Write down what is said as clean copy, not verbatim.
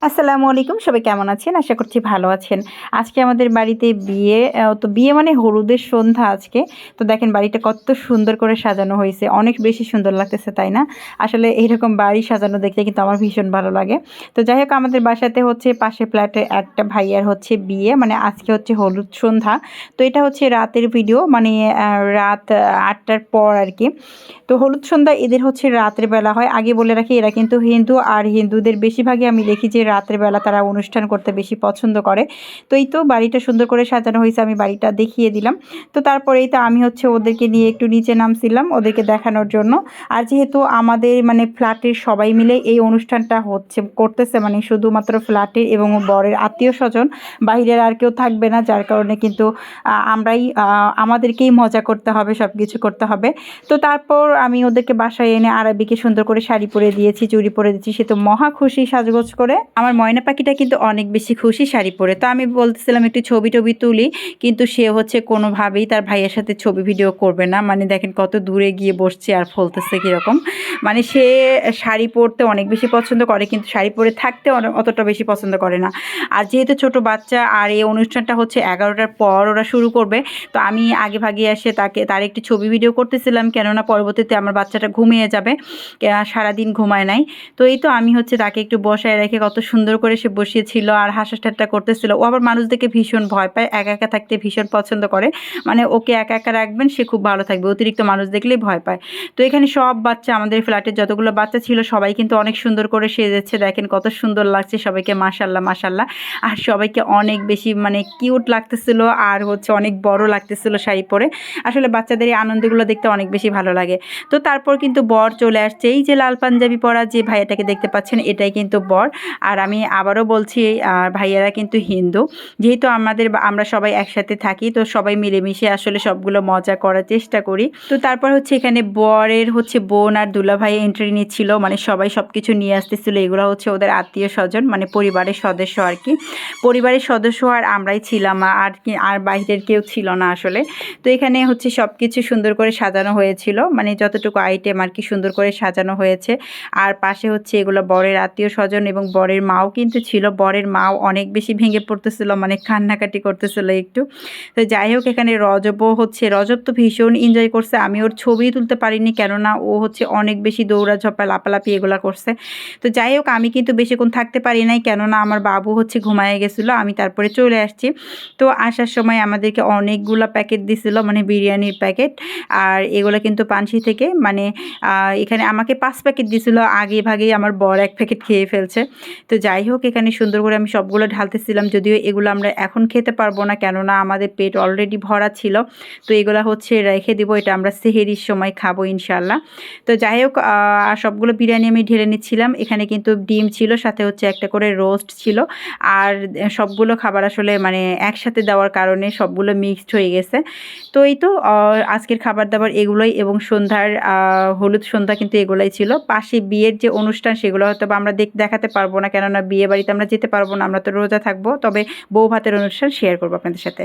আসসালামু আলাইকুম, সবাই কেমন আছেন? আশা করছি ভালো আছেন। আজকে আমাদের বাড়িতে বিয়ে, তো বিয়ে মানে হলুদের সন্ধ্যা আজকে। তো দেখেন বাড়িটা কত সুন্দর করে সাজানো হইছে। অনেক বেশি সুন্দর লাগতেছে, তাই না? আসলে এইরকম বাড়ি সাজানো দেখলে কিন্তু আমার ভীষণ ভালো লাগে। তো যাই হোক, আমাদের বাসাতে হচ্ছে পাশের ফ্ল্যাটে একটা ভাইয়ার হচ্ছে বিয়ে, মানে আজকে হচ্ছে হলুদ সন্ধ্যা। তো এটা হচ্ছে রাতের ভিডিও, মানে রাত ৮টার পর আরকি। তো হলুদ সন্ধ্যা এদের হচ্ছে রাতের বেলা হয়। আগে বলে রাখি, এরা কিন্তু হিন্দু, আর হিন্দুদের বেশিরভাগই আমি দেখি যে রাতের বেলা তারা অনুষ্ঠান করতে বেশি পছন্দ করে। তো এই তো বাড়িটা সুন্দর করে সাজানো হয়েছে, আমি বাড়িটা দেখিয়ে দিলাম। তো তারপরেই তো আমি হচ্ছে ওদেরকে নিয়ে একটু নিচে নামছিলাম ওদেরকে দেখানোর জন্য। আর যেহেতু আমাদের মানে ফ্ল্যাটের সবাই মিলে এই অনুষ্ঠানটা হচ্ছে করতেছে, মানে শুধুমাত্র ফ্ল্যাটের এবং বরের আত্মীয় স্বজন, বাহিরের আর কেউ থাকবে না, যার কারণে কিন্তু আমরাই আমাদেরকেই মজা করতে হবে, সব কিছু করতে হবে। তো তারপর আমি ওদেরকে বাসায় এনে আরাবিকে সুন্দর করে শাড়ি পরে দিয়েছি, চুড়ি পরে দিয়েছি। সে তো মহা খুশি সাজগোজ করে। আমার ময়না পাখিটা কিন্তু অনেক বেশি খুশি শাড়ি পরে। তো আমি বলতেছিলাম একটু ছবি টবি তুলি, কিন্তু সে হচ্ছে কোনোভাবেই তার ভাইয়ের সাথে ছবি ভিডিও করবে না। মানে দেখেন কত দূরে গিয়ে বসছে আর ফলতেছে কীরকম। মানে সে শাড়ি পরতে অনেক বেশি পছন্দ করে, কিন্তু শাড়ি পরে থাকতে অতটা বেশি পছন্দ করে না। আর যেহেতু ছোট বাচ্চা, আর এই অনুষ্ঠানটা হচ্ছে 11টার পর ওরা শুরু করবে, তো আমি আগে ভাগে এসে তার একটি ছবি ভিডিও করতেছিলাম, কেননা পরবর্তীতে আমার বাচ্চাটা ঘুমিয়ে যাবে, সারাদিন ঘুমায় নাই। তো এই তো আমি হচ্ছে তাকে একটু বসায় রেখে কত সুন্দর করে সে বসিয়েছিল আর হাসা ঠাট্টা করতেছিল। ও আবার মানুষ দেখে ভীষণ ভয় পায়, একা একা থাকতে ভীষণ পছন্দ করে। মানে ওকে একা একা রাখবেন, সে খুব ভালো থাকবে, অতিরিক্ত মানুষ দেখলেই ভয় পায়। তো এখানে সব বাচ্চা, আমাদের ফ্ল্যাটের যতগুলো বাচ্চা ছিল সবাই কিন্তু অনেক সুন্দর করে সেজেছে, দেখেন কত সুন্দর লাগছে সবাইকে, মাশাল্লাহ মাশাল্লাহ। আর সবাইকে অনেক বেশি মানে কিউট লাগতেছিল, আর হচ্ছে অনেক বড় লাগতেছিল শাড়ি পরে। আসলে বাচ্চাদের এই আনন্দগুলো দেখতে অনেক বেশি ভালো লাগে। তো তারপর কিন্তু বর চলে আসছে, এই যে লাল পাঞ্জাবি পরা যে ভাইয়াটাকে দেখতে পাচ্ছেন, এটাই কিন্তু বর। আর আমি আবারও বলছি, ভাইয়ারা কিন্তু হিন্দু। যেহেতু আমরা সবাই একসাথে থাকি, তো সবাই মিলেমিশে আসলে সবগুলো মজা করার চেষ্টা করি। তো তারপর হচ্ছে এখানে বরের হচ্ছে বোন আর দুলাভাই এন্ট্রি নিচ্ছিল, মানে সবাই সব কিছু নিয়ে আসতেছিল। এগুলো হচ্ছে ওদের আত্মীয় স্বজন, মানে পরিবারের সদস্য আর কি। পরিবারের সদস্য আর আমরাই ছিলাম, আর বাইরের কেউ ছিল না আসলে। তো এখানে হচ্ছে সব কিছু সুন্দর করে সাজানো হয়েছিল, মানে যতটুকু আইটেম আর কি সুন্দর করে সাজানো হয়েছে। আর পাশে হচ্ছে এগুলো বরের আত্মীয় স্বজন, এবং বরের মাও কিন্তু ছিল। বরের মাও অনেক বেশি ভেঙে পড়তেছিল, মানে কান্নাকাটি করতেছিল একটু। তো যাই হোক, এখানে রজব তো ভীষণ এনজয় করছে। আমি ওর ছবি তুলতে পারিনি, কেননা ও হচ্ছে অনেক বেশি দৌড়াঝাঁপা লাপালাপি এগুলো করছে। তো যাই হোক, আমি কিন্তু বেশিক্ষণ থাকতে পারি নাই, কেননা আমার বাবু হচ্ছে ঘুমায়ে গেছিলো, আমি তারপরে চলে আসছি। তো আসার সময় আমাদেরকে অনেকগুলো প্যাকেট দিছিল, মানে বিরিয়ানির প্যাকেট। আর এগুলো কিন্তু পানসি থেকে, মানে এখানে আমাকে 5 প্যাকেট দিছিল, আগে ভাগেই আমার বর 1 প্যাকেট খেয়ে ফেলছে। তো যাই হোক, এখানে সুন্দর করে আমি সবগুলো ঢালতেছিলাম, যদিও এগুলো আমরা এখন খেতে পারবো না, কেননা আমাদের পেট অলরেডি ভরা ছিল। তো এগুলো হচ্ছে রেখে দিব, এটা আমরা সেহেরির সময় খাবো ইনশাল্লাহ। তো যাই হোক, সবগুলো বিরিয়ানি আমি ঢেলে নিচ্ছিলাম। এখানে কিন্তু ডিম ছিল, সাথে হচ্ছে একটা করে রোস্ট ছিল। আর সবগুলো খাবার আসলে মানে একসাথে দেওয়ার কারণে সবগুলো মিক্সড হয়ে গেছে। তো এই তো আজকের খাবার দাবার এগুলোই, এবং সন্ধ্যার হলুদ সন্ধ্যা কিন্তু এগুলোই ছিল। পাশে বিয়ের যে অনুষ্ঠান, সেগুলো হয়তো বা আমরা দেখাতে পারবো না, কেননা বিয়ে বাড়িতে আমরা যেতে পারবো না, আমরা তো রোজা থাকবো। তবে বউ ভাতের অনুষ্ঠান শেয়ার করবো আপনাদের সাথে।